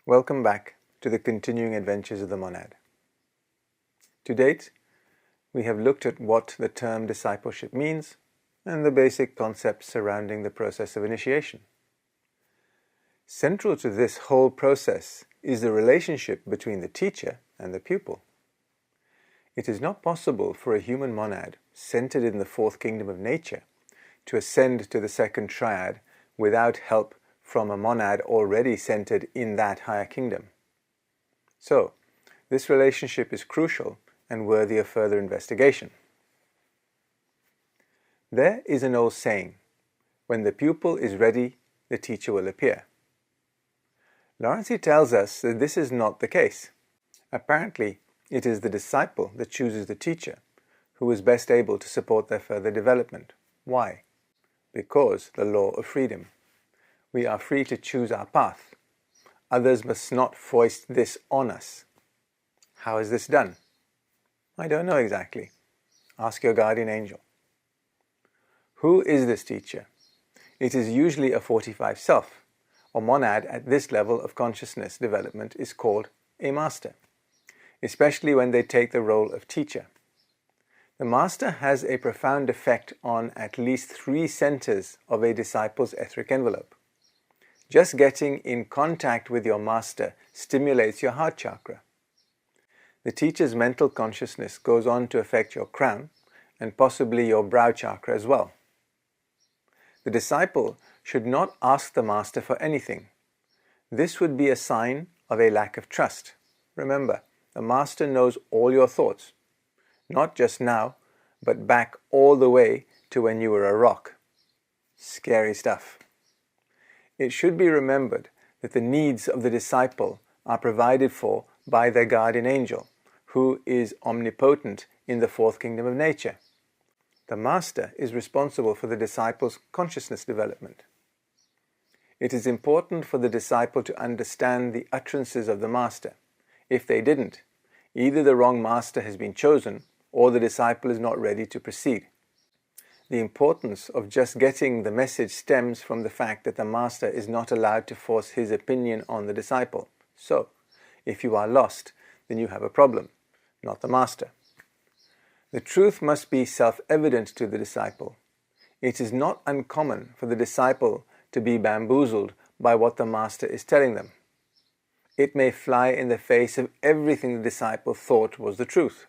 Welcome back to the continuing adventures of the monad. To date, we have looked at what the term discipleship means and the basic concepts surrounding the process of initiation. Central to this whole process is the relationship between the teacher and the pupil. It is not possible for a human monad centered in the fourth kingdom of nature to ascend to the second triad without help from a monad already centered in that higher kingdom. So, this relationship is crucial and worthy of further investigation. There is an old saying, when the pupil is ready, the teacher will appear. Lawrence tells us that this is not the case. Apparently, it is the disciple that chooses the teacher, who is best able to support their further development. Why? Because the law of freedom. We are free to choose our path. Others must not foist this on us. How is this done? I don't know exactly. Ask your guardian angel. Who is this teacher? It is usually a 45 self, or monad at this level of consciousness development is called a master, especially when they take the role of teacher. The master has a profound effect on at least 3 centers of a disciple's etheric envelope. Just getting in contact with your master stimulates your heart chakra. The teacher's mental consciousness goes on to affect your crown and possibly your brow chakra as well. The disciple should not ask the master for anything. This would be a sign of a lack of trust. Remember, the master knows all your thoughts, not just now, but back all the way to when you were a rock. Scary stuff. It should be remembered that the needs of the disciple are provided for by their guardian angel, who is omnipotent in the fourth kingdom of nature. The master is responsible for the disciple's consciousness development. It is important for the disciple to understand the utterances of the master. If they didn't, either the wrong master has been chosen or the disciple is not ready to proceed. The importance of just getting the message stems from the fact that the master is not allowed to force his opinion on the disciple. So, if you are lost, then you have a problem, not the master. The truth must be self-evident to the disciple. It is not uncommon for the disciple to be bamboozled by what the master is telling them. It may fly in the face of everything the disciple thought was the truth.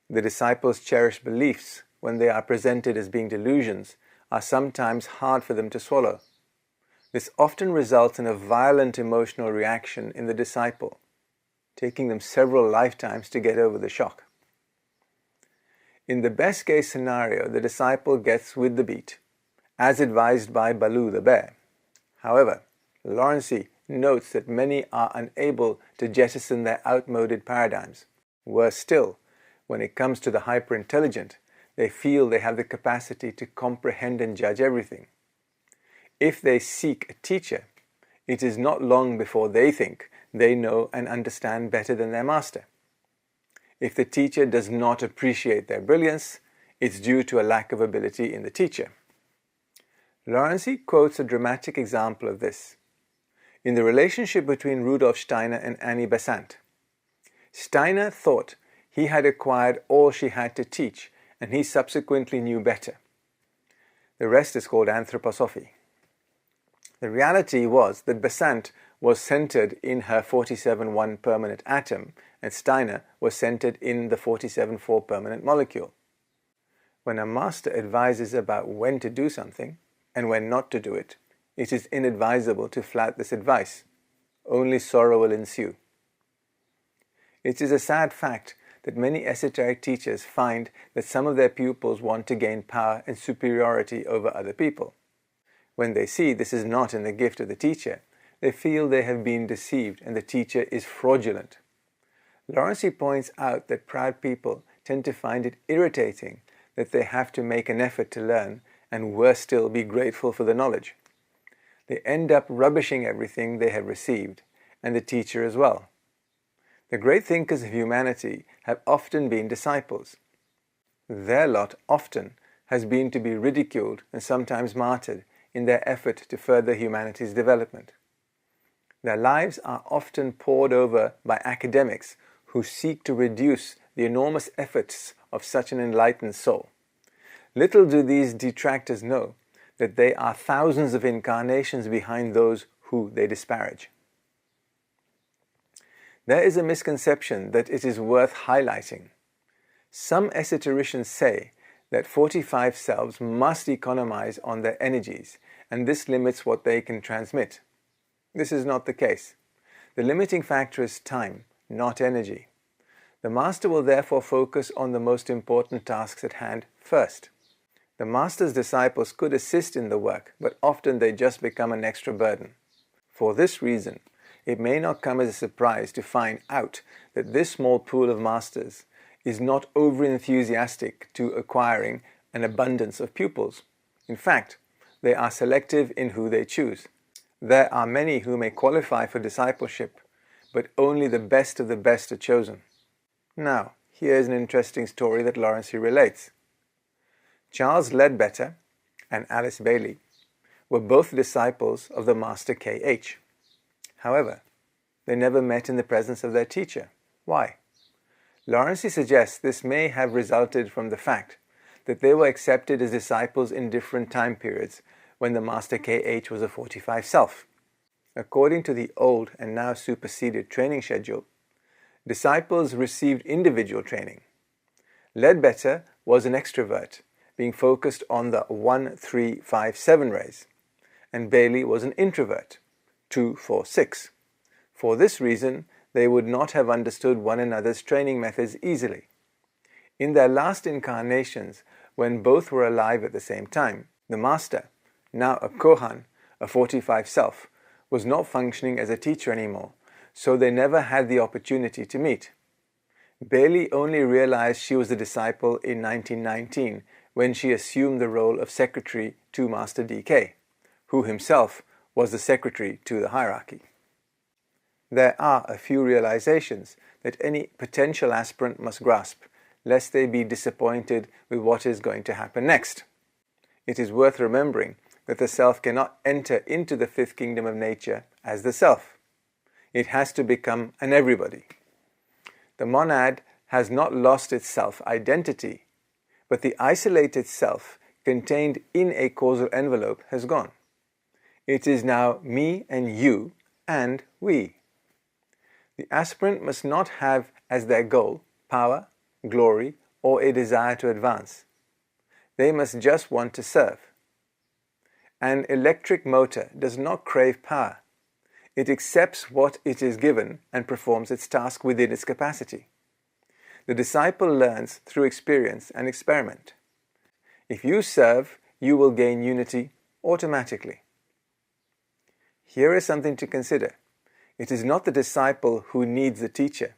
The disciple's cherished beliefs, when they are presented as being delusions, are sometimes hard for them to swallow. This often results in a violent emotional reaction in the disciple, taking them several lifetimes to get over the shock. In the best case scenario, the disciple gets with the beat, as advised by Baloo the bear. However, Lawrence notes that many are unable to jettison their outmoded paradigms. Worse still, when it comes to the hyper-intelligent, they feel they have the capacity to comprehend and judge everything. If they seek a teacher, it is not long before they think they know and understand better than their master. If the teacher does not appreciate their brilliance, it's due to a lack of ability in the teacher. Lawrence quotes a dramatic example of this. In the relationship between Rudolf Steiner and Annie Besant, Steiner thought he had acquired all she had to teach, and he subsequently knew better. The rest is called anthroposophy. The reality was that Besant was centered in her 47-1 permanent atom, and Steiner was centered in the 47-4 permanent molecule. When a master advises about when to do something and when not to do it, it is inadvisable to flout this advice. Only sorrow will ensue. It is a sad fact that many esoteric teachers find that some of their pupils want to gain power and superiority over other people. When they see this is not in the gift of the teacher, they feel they have been deceived and the teacher is fraudulent. Lawrence points out that proud people tend to find it irritating that they have to make an effort to learn and worse still be grateful for the knowledge. They end up rubbishing everything they have received, and the teacher as well. The great thinkers of humanity have often been disciples. Their lot often has been to be ridiculed and sometimes martyred in their effort to further humanity's development. Their lives are often pored over by academics who seek to reduce the enormous efforts of such an enlightened soul. Little do these detractors know that they are thousands of incarnations behind those who they disparage. There is a misconception that it is worth highlighting. Some esotericians say that 45 selves must economize on their energies, and this limits what they can transmit. This is not the case. The limiting factor is time, not energy. The Master will therefore focus on the most important tasks at hand first. The Master's disciples could assist in the work, but often they just become an extra burden. For this reason, it may not come as a surprise to find out that this small pool of Masters is not over-enthusiastic to acquiring an abundance of pupils. In fact, they are selective in who they choose. There are many who may qualify for discipleship, but only the best of the best are chosen. Now, here's an interesting story that Lawrence relates. Charles Ledbetter and Alice Bailey were both disciples of the Master K.H. However, they never met in the presence of their teacher. Why? Lawrence suggests this may have resulted from the fact that they were accepted as disciples in different time periods when the Master K.H. was a 45 self. According to the old and now superseded training schedule, disciples received individual training. Ledbetter was an extrovert, being focused on the 1, 3, 5, 7 rays, and Bailey was an introvert, 2, 4, 6. For this reason, they would not have understood one another's training methods easily. In their last incarnations, when both were alive at the same time, the Master, now a Kohan, a 45 self, was not functioning as a teacher anymore, so they never had the opportunity to meet. Bailey only realized she was a disciple in 1919 when she assumed the role of secretary to Master DK, who himself was the secretary to the hierarchy. There are a few realizations that any potential aspirant must grasp, lest they be disappointed with what is going to happen next. It is worth remembering that the self cannot enter into the fifth kingdom of nature as the self. It has to become an everybody. The monad has not lost its self-identity, but the isolated self contained in a causal envelope has gone. It is now me and you and we. The aspirant must not have as their goal power, glory, or a desire to advance. They must just want to serve. An electric motor does not crave power. It accepts what it is given and performs its task within its capacity. The disciple learns through experience and experiment. If you serve, you will gain unity automatically. Here is something to consider. It is not the disciple who needs the teacher,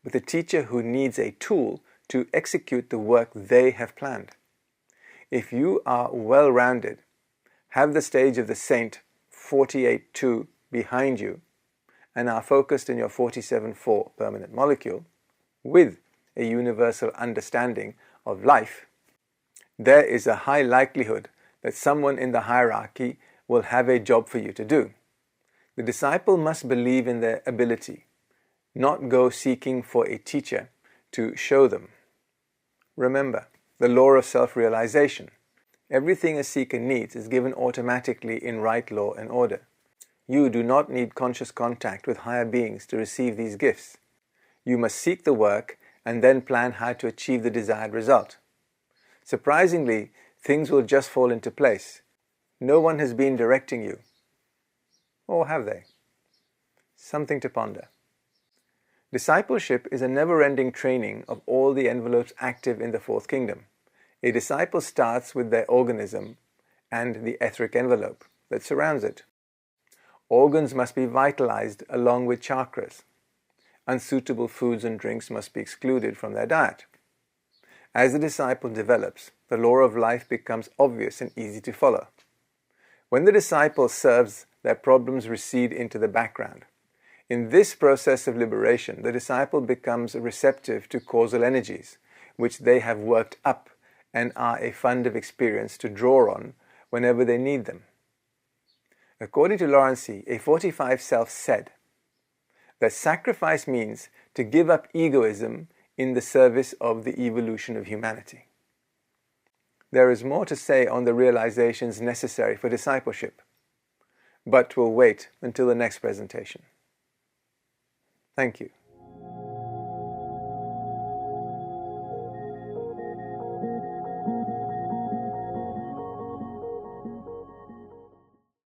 but the teacher who needs a tool to execute the work they have planned. If you are well-rounded, have the stage of the Saint 48-2 behind you, and are focused in your 47-4 permanent molecule, with a universal understanding of life, there is a high likelihood that someone in the hierarchy will have a job for you to do. The disciple must believe in their ability, not go seeking for a teacher to show them. Remember, the law of self-realization. Everything a seeker needs is given automatically in right law and order. You do not need conscious contact with higher beings to receive these gifts. You must seek the work and then plan how to achieve the desired result. Surprisingly, things will just fall into place. No one has been directing you. Or have they? Something to ponder. Discipleship is a never-ending training of all the envelopes active in the fourth kingdom. A disciple starts with their organism and the etheric envelope that surrounds it. Organs must be vitalized along with chakras. Unsuitable foods and drinks must be excluded from their diet. As the disciple develops, the law of life becomes obvious and easy to follow. When the disciple serves, their problems recede into the background. In this process of liberation, the disciple becomes receptive to causal energies, which they have worked up and are a fund of experience to draw on whenever they need them. According to Lawrency, a 45 self said that sacrifice means to give up egoism in the service of the evolution of humanity. There is more to say on the realizations necessary for discipleship, but we'll wait until the next presentation. Thank you.